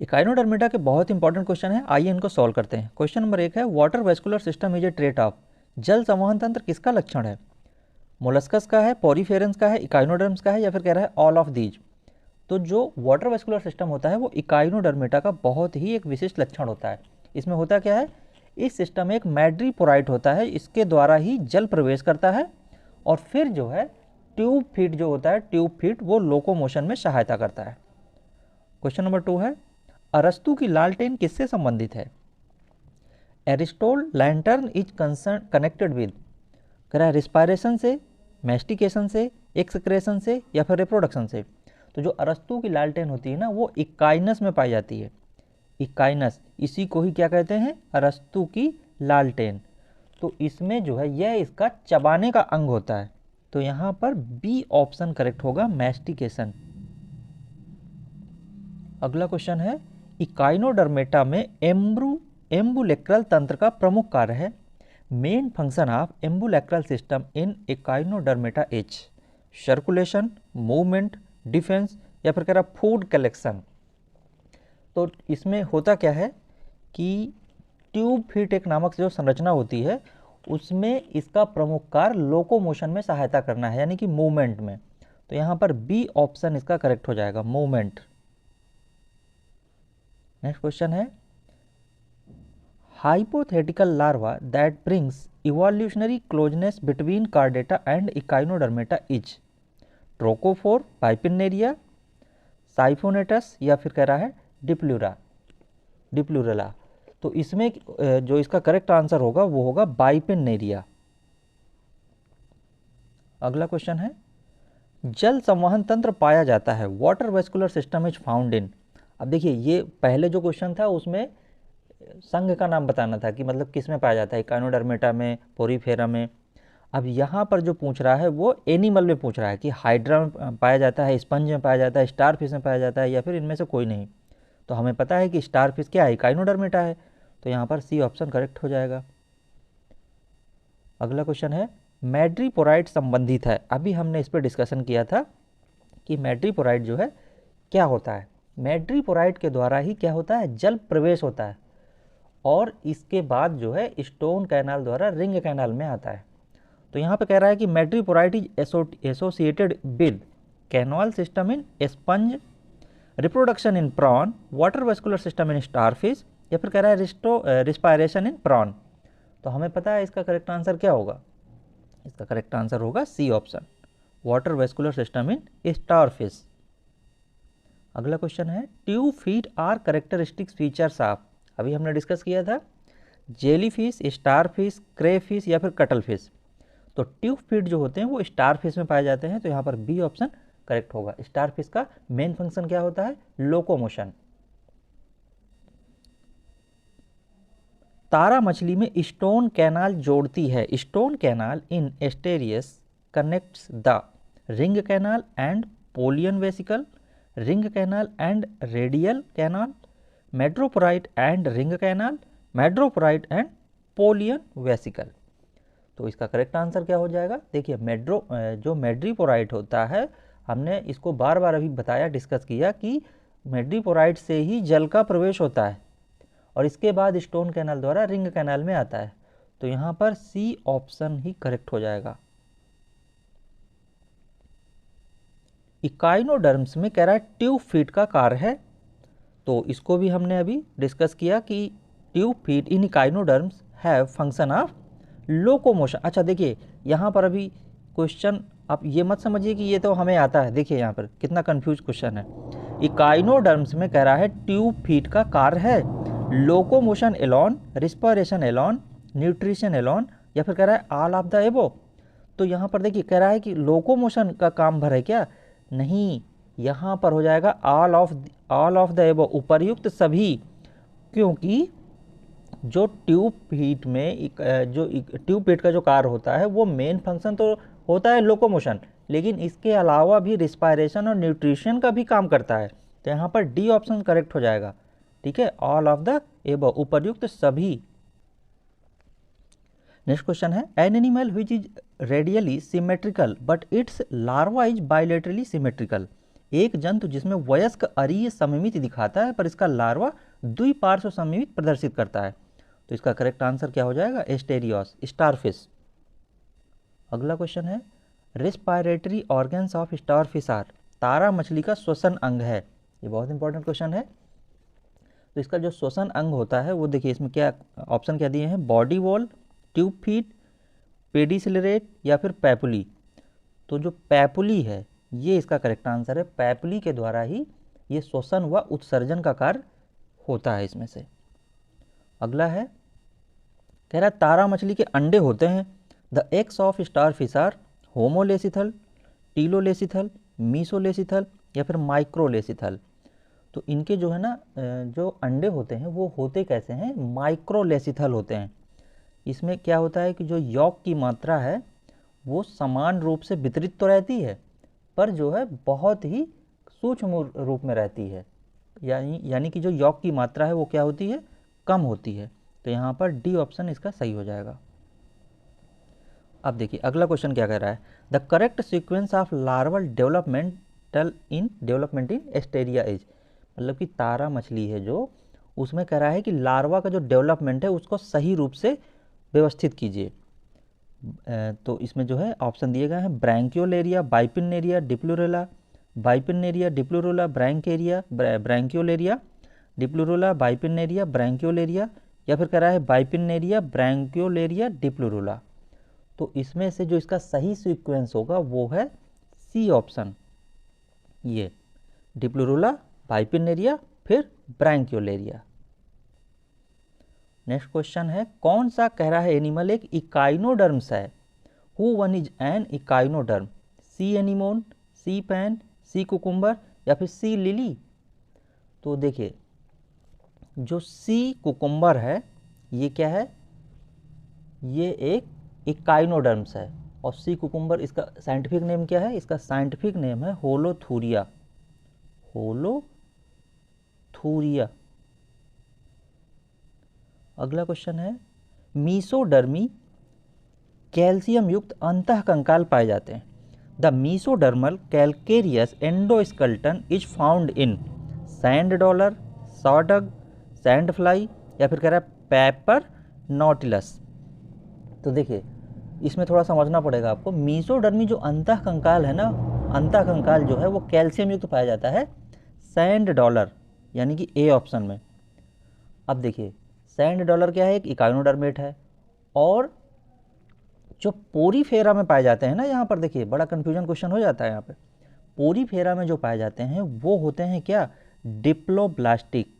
Echinodermata के बहुत important question है, आइए इनको सॉल्व करते हैं। क्वेश्चन नंबर 1 है, water vascular system is a trait of. जल संवहन तंत्र किसका लक्षण है? मोलस्कस का है, पॉरीफेरेंस का है, इकाइनोडर्म्स का है, या फिर कह रहा है ऑल ऑफ दीज। तो जो वाटर वेस्कुलर सिस्टम होता है वो इकाइनोडर्मेटा का बहुत ही एक विशिष्ट लक्षण होता है। इसमें होता क्या है, इस सिस्टम में एक मैड्रीपोराइट होता है, इसके द्वारा ही जल प्रवेश करता है और फिर जो है ट्यूब फीट जो होता है, ट्यूब फीट वो लोकोमोशन में सहायता करता है। क्वेश्चन नंबर 2 है, अरस्तु की लालटेन किससे संबंधित है? Aristotle lantern is concern connected with, कह रहा है रिस्पायरेशन से, मैस्टिकेशन से, एक्सक्रेशन से, या फिर रिप्रोडक्शन से। तो जो अरस्तु की लालटेन होती है ना, वो इकाइनस में पाई जाती है। इकाइनस, इसी को ही क्या कहते हैं, अरस्तु की लालटेन। तो इसमें जो है यह इसका चबाने का अंग होता है। तो यहाँ पर बी ऑप्शन करेक्ट होगा, मैस्टिकेशन। अगला क्वेश्चन है, इकाइनोडर्मेटा में एम्बुलेक्रल तंत्र का प्रमुख कार्य है। Main function of ambulacral system in Echinodermata is circulation, movement, defence, या फिर कह रहा फूड कलेक्शन। तो इसमें होता क्या है कि ट्यूब फीट एक नामक जो संरचना होती है उसमें इसका प्रमुख कार्य लोकोमोशन में सहायता करना है, यानी कि मूवमेंट में। तो यहाँ पर बी ऑप्शन इसका करेक्ट हो जाएगा, मूवमेंट। नेक्स्ट क्वेश्चन है, hypothetical larva that brings evolutionary closeness between chordata and echinodermata is trochophore, bipinnaria, cyphonautes, या फिर कह रहा है डिप्लूरला। तो इसमें जो इसका करेक्ट आंसर होगा वो होगा बाइपिनेरिया। अगला क्वेश्चन है, जल संवहन तंत्र पाया जाता है, water vascular system is found इन। अब देखिए, ये पहले जो क्वेश्चन था उसमें संघ का नाम बताना था कि मतलब किस में पाया जाता है, इकाइनोडर्मेटा में, पोरीफेरा में। अब यहाँ पर जो पूछ रहा है वो एनिमल में पूछ रहा है कि हाइड्रा में पाया जाता है, स्पंज में पाया जाता है, स्टार फिश में पाया जाता है, या फिर इनमें से कोई नहीं। तो हमें पता है कि स्टार फिश क्या है, इकाइनोडर्मेटा है। तो यहाँ पर सी ऑप्शन करेक्ट हो जाएगा। अगला क्वेश्चन है, मैड्रीपोराइट संबंधित है। अभी हमने इस पर डिस्कशन किया था कि मैड्रीपोराइट जो है क्या होता है। मैड्रीपोराइट के द्वारा ही क्या होता है, जल प्रवेश होता है और इसके बाद जो है स्टोन कैनाल द्वारा रिंग कैनाल में आता है। तो यहाँ पे कह रहा है कि madreporite is associated with canal system in sponge, reproduction in prawn, water vascular system in starfish, या फिर कह रहा है रिस्पायरेशन इन प्रॉन। तो हमें पता है इसका करेक्ट आंसर क्या होगा, इसका करेक्ट आंसर होगा C option, water vascular system in starfish. अगला क्वेश्चन है, tube feet are characteristics features of. अभी हमने डिस्कस किया था जेलीफिश, स्टारफिश, क्रेफिश, या फिर कटलफिश। तो ट्यूब फीट जो होते हैं वो स्टारफिश में पाए जाते हैं। तो यहाँ पर बी ऑप्शन करेक्ट होगा। स्टारफिश का मेन फंक्शन क्या होता है, लोकोमोशन। तारा मछली में स्टोन कैनाल जोड़ती है। Stone canal in Asterias connects the ring canal and polian vesicle, ring canal and radial canal, madreporite and ring canal, madreporite and polian vesicle. तो इसका करेक्ट आंसर क्या हो जाएगा, देखिए जो मैड्रीपोराइट होता है, हमने इसको बार बार अभी बताया, डिस्कस किया कि मैड्रीपोराइट से ही जल का प्रवेश होता है और इसके बाद स्टोन कैनाल द्वारा रिंग कैनाल में आता है। तो यहाँ पर सी ऑप्शन ही करेक्ट हो जाएगा। इकाइनोडर्म्स में कह रहा है ट्यूब फीट का कार्य है। तो इसको भी हमने अभी डिस्कस किया कि tube feet in echinoderms have function of locomotion. अच्छा देखिए, यहाँ पर अभी क्वेश्चन आप ये मत समझिए कि ये तो हमें आता है। देखिए यहाँ पर कितना कंफ्यूज क्वेश्चन है। इकाइनोडर्म्स में कह रहा है ट्यूब फीट का कार्य है locomotion alone, respiration alone, nutrition alone, या फिर कह रहा है ऑल ऑफ द एबो। तो यहाँ पर देखिए कह रहा है कि लोकोमोशन का काम भर है क्या, नहीं, यहाँ पर हो जाएगा ऑल ऑफ द एबो, उपर्युक्त सभी। क्योंकि जो ट्यूब फीट में जो ट्यूब फीट का जो कार्य होता है वो मेन फंक्शन तो होता है लोकोमोशन, लेकिन इसके अलावा भी रिस्पायरेशन और न्यूट्रिशन का भी काम करता है। तो यहाँ पर डी ऑप्शन करेक्ट हो जाएगा। ठीक है, ऑल ऑफ द एबव, उपर्युक्त सभी। नेक्स्ट क्वेश्चन है, an animal which is radially symmetrical but it's larva is bilaterally symmetrical एक जंतु जिसमें वयस्क अरीय सममिति दिखाता है पर इसका लार्वा द्विपार्श्व सममिति प्रदर्शित करता है। तो इसका करेक्ट आंसर क्या हो जाएगा? Asterias, starfish. अगला क्वेश्चन है respiratory organs of starfish are, तारा मछली का श्वसन अंग है। ये बहुत इंपॉर्टेंट क्वेश्चन है। तो इसका जो श्वसन अंग होता है वो देखिए इसमें क्या ऑप्शन क्या दिए हैं, बॉडी वॉल, ट्यूब फीट, पेडिसिलरेट या फिर पैपुली। तो जो पैपुली है ये इसका करेक्ट आंसर है। पैपुली के द्वारा ही ये श्वसन व उत्सर्जन का कार्य होता है इसमें से। अगला है कह रहा है तारा मछली के अंडे होते हैं। The eggs of starfish are homolecithal, telolecithal, mesolecithal या फिर माइक्रोलेसिथल। तो इनके जो है ना जो अंडे होते हैं वो होते कैसे हैं, माइक्रोलेसिथल होते हैं। इसमें क्या होता है कि जो यॉक की मात्रा है वो समान रूप से वितरित तो रहती है पर जो है बहुत ही सूक्ष्म रूप में रहती है, यानी कि जो यॉक की मात्रा है वो क्या होती है, कम होती है। तो यहाँ पर डी ऑप्शन इसका सही हो जाएगा। अब देखिए अगला क्वेश्चन क्या कह रहा है, the correct sequence of larval development in Asteria is, मतलब कि तारा मछली है जो उसमें कह रहा है कि लार्वा का जो डेवलपमेंट है उसको सही रूप से व्यवस्थित कीजिए। तो इसमें जो है ऑप्शन दिए गए हैं ब्रैंकियोलेरिया, बाइपिनेरिया, डिप्लूरेला, बाइपिनेरिया, डिप्लूरोला, ब्रैंकियोलेरिया, डिप्लूरोला, बाइपिनेरिया, ब्रैंकियोलेरिया या फिर कह रहा है बाइपिनेरिया, ब्रैंकियोलेरिया, डिप्लूरोला। तो इसमें से जो इसका सही सीक्वेंस होगा वो है सी ऑप्शन, ये डिप्लूरोला, बाइपिनेरिया फिर ब्रैंकियोलेरिया। नेक्स्ट क्वेश्चन है कौन सा कह रहा है एनिमल एक इकाइनोडर्म्स है। Who one is an echinoderm, sea anemone, sea pen, sea cucumber या फिर सी लिली। तो देखिए जो सी कुकुम्बर है ये क्या है, ये एक इकाइनोडर्म्स है। और सी कुकुम्बर इसका साइंटिफिक नेम क्या है, इसका साइंटिफिक नेम है होलोथूरिया, होलोथूरिया। अगला क्वेश्चन है मीसोडर्मी कैल्शियम युक्त अंतःकंकाल पाए जाते हैं। The mesodermal calcareous endoskeleton is found in sand dollar, saw dog, sand fly या फिर कह रहा है पेपर नॉटिलस। तो देखिए इसमें थोड़ा समझना पड़ेगा आपको। मीसोडर्मी जो अंतःकंकाल है ना, अंतःकंकाल जो है वो कैल्शियम युक्त पाया जाता है सैंड डॉलर, यानी कि ए ऑप्शन में। अब देखिए सैंड डॉलर क्या है, एक इकाइनोडर्मेट है। और जो पोरीफेरा में पाए जाते हैं ना, यहाँ पर देखिए बड़ा कन्फ्यूजन क्वेश्चन हो जाता है यहाँ पे। पोरीफेरा में जो पाए जाते हैं वो होते हैं क्या, डिप्लोब्लास्टिक,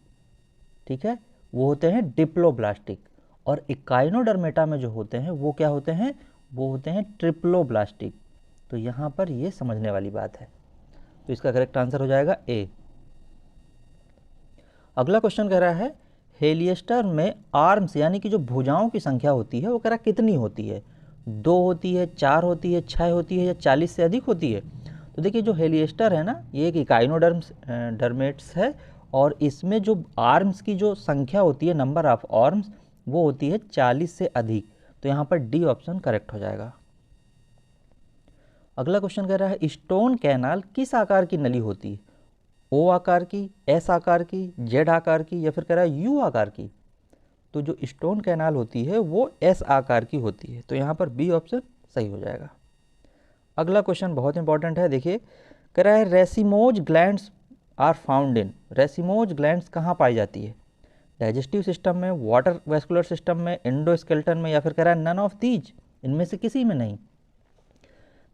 ठीक है, वो होते हैं डिप्लोब्लास्टिक। और इकाइनोडर्मेटा में जो होते हैं वो क्या होते हैं, वो होते हैं ट्रिप्लोब्लास्टिक। तो यहाँ पर ये समझने वाली बात है। तो इसका करेक्ट आंसर हो जाएगा ए। अगला क्वेश्चन कह रहा है हेलियस्टर में आर्म्स यानी कि जो भुजाओं की संख्या होती है वो कह रहा कितनी होती है, 2 होती है, 4 होती है, 6 होती है या 40 से अधिक होती है। तो देखिए जो हेलियस्टर है ना ये एक इकाइनोडर्मेट्स है और इसमें जो आर्म्स की जो संख्या होती है, नंबर ऑफ आर्म्स, वो होती है 40 से अधिक। तो यहाँ पर डी ऑप्शन करेक्ट हो जाएगा। अगला क्वेश्चन कह रहा है स्टोन कैनाल किस आकार की नली होती है, ओ आकार की, एस आकार की, जेड आकार की या फिर कह रहा है यू आकार की। तो जो स्टोन कैनाल होती है वो एस आकार की होती है। तो यहाँ पर बी ऑप्शन सही हो जाएगा। अगला क्वेश्चन बहुत इंपॉर्टेंट है, देखिए कह रहा है racemose glands are found in, racemose glands कहाँ पाई जाती है, डाइजेस्टिव सिस्टम में, वाटर वेस्कुलर सिस्टम में, एंडोस्केलेटन में या फिर कह रहा है नन ऑफ दीज, इनमें से किसी में नहीं।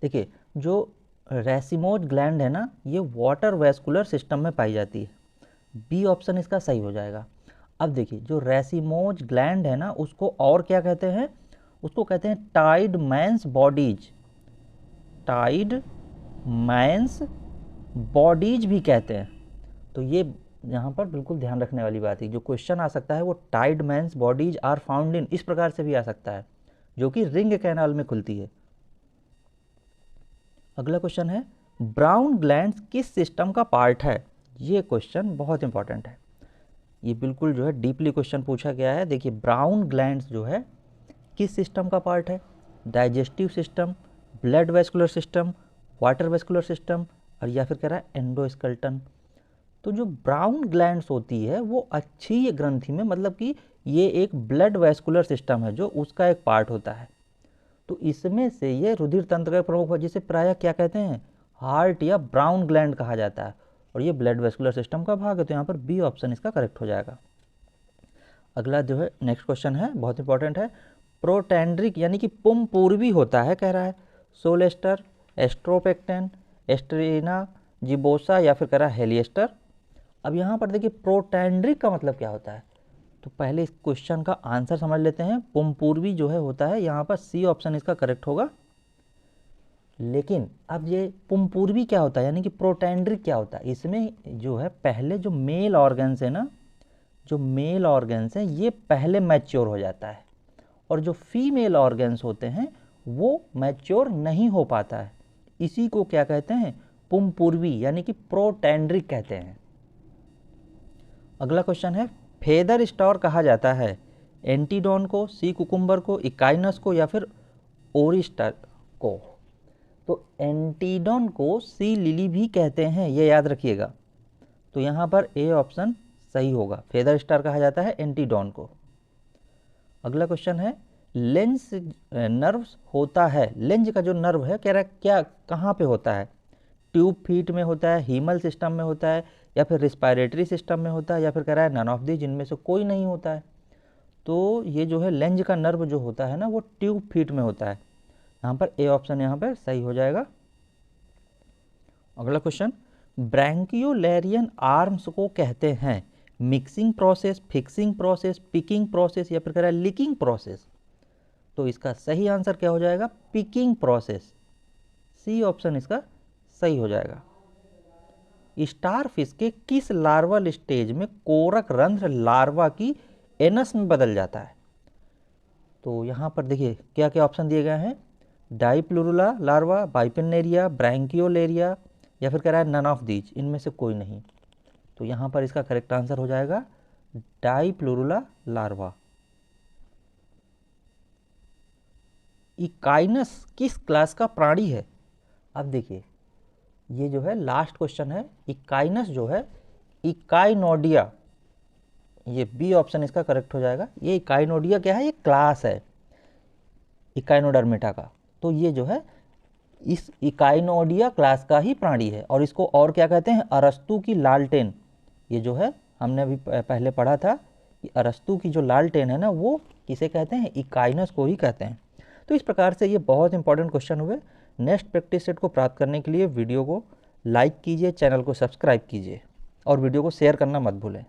देखिए जो रेसिमोज ग्लैंड है ना ये वाटर वेस्कुलर सिस्टम में पाई जाती है, बी ऑप्शन इसका सही हो जाएगा। अब देखिए जो रेसिमोज ग्लैंड है ना उसको और क्या कहते हैं, उसको कहते हैं tide mains bodies, tide mains bodies भी कहते हैं। तो ये यहाँ पर बिल्कुल ध्यान रखने वाली बात है, जो क्वेश्चन आ सकता है वो tide mains bodies are found in इस प्रकार से भी आ सकता है, जो कि रिंग कैनाल में खुलती है। अगला क्वेश्चन है ब्राउन ग्लैंड्स किस सिस्टम का पार्ट है। ये क्वेश्चन बहुत इंपॉर्टेंट है, ये बिल्कुल जो है डीपली क्वेश्चन पूछा गया है। देखिए ब्राउन ग्लैंड्स जो है किस सिस्टम का पार्ट है, digestive system, blood vascular system, water vascular system, और या फिर कह रहा है एंडोस्केलेटन। तो जो ब्राउन ग्लैंड्स होती है वो अच्छी ग्रंथि में, मतलब कि ये एक ब्लड वेस्कुलर सिस्टम है जो उसका एक पार्ट होता है। तो इसमें से ये रुधिर तंत्र का प्रमुख, जिसे प्रायः क्या कहते हैं, हार्ट या ब्राउन ग्लैंड कहा जाता है, और ये ब्लड वेस्कुलर सिस्टम का भाग है। तो यहाँ पर बी ऑप्शन इसका करेक्ट हो जाएगा। अगला जो है नेक्स्ट क्वेश्चन है, बहुत इंपॉर्टेंट है। प्रोटेंड्रिक यानी कि पुंपूर्वी होता है, कह रहा है सोलेस्टर, एस्ट्रोपेक्टेन, एस्ट्रीना, जिबोसा या फिर कह रहा है हेलिएस्टर। अब यहाँ पर देखिए प्रोटेंड्रिक का मतलब क्या होता है, तो पहले इस क्वेश्चन का आंसर समझ लेते हैं। पुंपूर्वी जो है होता है, यहाँ पर सी ऑप्शन इसका करेक्ट होगा। लेकिन अब ये पुंपूर्वी क्या होता है यानी कि प्रोटेंड्रिक क्या होता है, इसमें जो है पहले जो मेल ऑर्गन्स है ना, जो मेल ऑर्गन्स हैं ये पहले मैच्योर हो जाता है, और जो फीमेल ऑर्गन्स होते हैं वो मैच्योर नहीं हो पाता है। इसी को क्या कहते हैं, पुंपूर्वी यानी कि प्रोटेंड्रिक कहते हैं। अगला क्वेश्चन है, फेदर स्टार कहा जाता है एंटीडोन को, सी कुकुम्बर को, इकाइनस को या फिर ओरिस्टर को। तो एंटीडोन को सी लिली भी कहते हैं, ये याद रखिएगा। तो यहाँ पर ए ऑप्शन सही होगा, फेदर स्टार कहा जाता है एंटीडोन को। अगला क्वेश्चन है, लेंस नर्व्स होता है, लेंज का जो नर्व है कह रहा है क्या कहाँ पे होता है, ट्यूब फीट में होता है, हीमल सिस्टम में होता है या फिर रिस्पायरेटरी सिस्टम में होता है या फिर कह रहा है नन ऑफ दी, जिनमें से कोई नहीं होता है। तो ये जो है लेंज का नर्व जो होता है ना वो ट्यूब फीट में होता है। यहाँ पर ए ऑप्शन यहाँ पर सही हो जाएगा। अगला क्वेश्चन, ब्रैंकियोलेरियन आर्म्स को कहते हैं mixing process, fixing process, picking process या फिर कह रहा है लिकिंग प्रोसेस। तो इसका सही आंसर क्या हो जाएगा, पिकिंग प्रोसेस, सी ऑप्शन इसका सही हो जाएगा। स्टारफिश के किस लार्वल स्टेज में कोरक रंध्र लार्वा की एनस में बदल जाता है। तो यहाँ पर देखिए क्या क्या ऑप्शन दिए गए हैं, डाइप्लुरुला लार्वा, बाइपिनेरिया, ब्रैंकियोलेरिया या फिर कह रहा है नन ऑफ दीज, इनमें से कोई नहीं। तो यहाँ पर इसका करेक्ट आंसर हो जाएगा डाइप्लुरुला लार्वा। इकाइनस किस क्लास का प्राणी है। अब देखिए ये जो है लास्ट क्वेश्चन है, इकाइनस जो है इकाइनोडिया, ये बी ऑप्शन इसका करेक्ट हो जाएगा। ये इकाइनोडिया क्या है, ये क्लास है इकाइनोडर्मेटा का। तो ये जो है इस इकाइनोडिया क्लास का ही प्राणी है, और इसको और क्या कहते हैं, अरस्तु की लालटेन। ये जो है हमने अभी पहले पढ़ा था कि अरस्तु की जो लालटेन है ना वो किसे कहते हैं, इकाइनस को ही कहते हैं। तो इस प्रकार से ये बहुत इंपॉर्टेंट क्वेश्चन हुए। नेक्स्ट प्रैक्टिस सेट को प्राप्त करने के लिए वीडियो को लाइक कीजिए, चैनल को सब्सक्राइब कीजिए और वीडियो को शेयर करना मत भूलें।